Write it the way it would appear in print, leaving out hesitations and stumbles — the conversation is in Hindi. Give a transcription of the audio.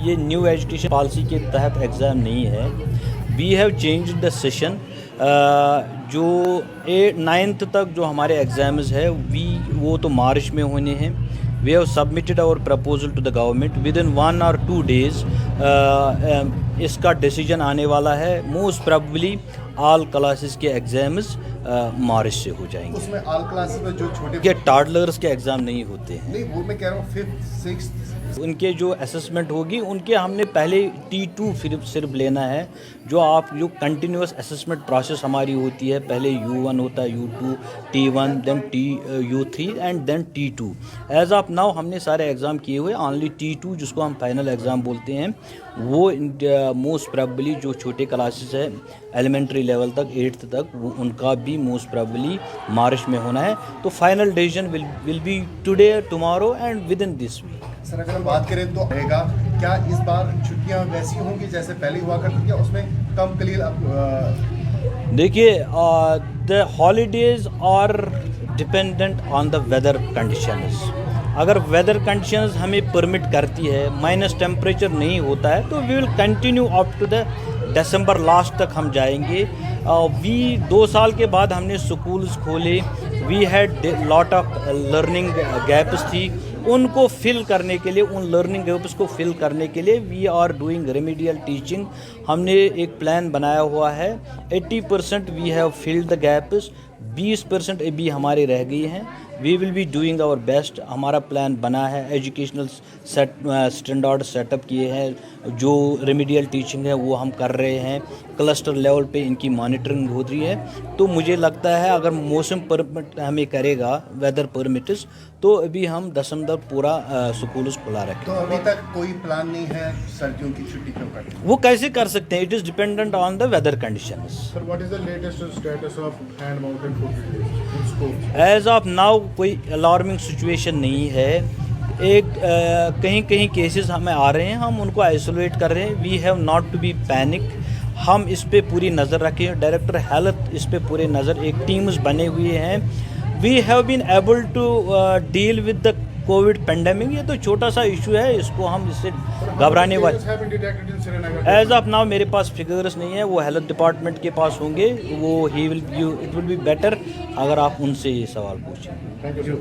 ये न्यू एजुकेशन पॉलिसी के तहत एग्ज़ाम नहीं है। We have change the session. जो 9th तक जो हमारे एग्ज़ाम्स है वो तो मार्च में होने हैं। We have submitted our proposal to the government within 1 or 2 days। इसका डिसीजन आने वाला है। मोस्ट प्रोबेबली ऑल क्लासेस के एग्ज़ाम्स मार्च से हो जाएंगे। उसमें ऑल क्लासेस में जो छोटे के टॉडलर्स के एग्ज़ाम नहीं होते हैं। नहीं, वो मैं कह रहा हूँ 5th 6th उनके जो असेसमेंट होगी उनके हमने पहले T2 सिर्फ लेना है। जो कंटिन्यूस असेसमेंट प्रोसेस हमारी होती है, पहले U1 होता है, U2, T1, then U3 and then T2। As of now हमने सारे एग्ज़ाम किए हुए। ओनली T2 जिसको हम फाइनल एग्ज़ाम बोलते हैं वो मोस्ट प्रोबेबली जो छोटे क्लासेस है एलिमेंट्री लेवल तक 8th तक उनका भी मोस्ट प्रोबेबली मार्च में होना है। तो final decision will be today, tomorrow and within this week. Sir, अगर हम बात करें तो रहेगा क्या इस बार छुट्टियां वैसी होंगी जैसे पहले हुआ करती थी, उसमें कम कलील देखिए, the holidays are dependent on the weather conditions. अगर वेदर कंडीशंस हमें परमिट करती है, माइनस टेम्परेचर नहीं होता है, तो we will continue up to the December last तक हम जाएंगे। 2 साल के बाद हमने स्कूल्स खोले। We had lot of learning gaps थी, उनको फिल करने के लिए, उन लर्निंग गैप्स को फिल करने के लिए we are doing remedial teaching. हमने एक प्लान बनाया हुआ है। 80% we have filled the gaps, 20% अभी हमारे रह गई हैं। We will be doing our best. हमारा प्लान बना है, एजुकेशनल स्टैंडर्ड सेटअप किए हैं। जो रेमेडियल टीचिंग है वो हम कर रहे हैं। क्लस्टर लेवल पे इनकी मॉनिटरिंग हो रही है। तो मुझे लगता है अगर मौसम परमिट हमें करेगा, वेदर परमिट्स, तो अभी हम दिसंबर पूरा स्कूल खुला रखें। तो अभी तक कोई प्लान नहीं है सर्दियों की छुट्टी क्यों करनी? वो कैसे कर सकते हैं? It is dependent on the weather conditions. Sir, what is the latest status of hand-mounted food in schools? As of now कोई अलार्मिंग सिचुएशन नहीं है। कहीं कहीं केसेस हमें आ रहे हैं, हम उनको आइसोलेट कर रहे हैं। We have not to be panic. हम इस पे पूरी नज़र रखें। डायरेक्टर हेल्थ इस पे पूरे नज़र, एक टीम्स बने हुए हैं। We have been able to deal with the covid pandemic. ये तो छोटा सा इशू है, इसको हम इससे घबराने वाले। एज ऑफ नाउ मेरे पास फिगर्स नहीं है, वो हेल्थ डिपार्टमेंट के पास होंगे। वो इट विल बी बेटर अगर आप उनसे ये सवाल पूछें। Thank you, sir.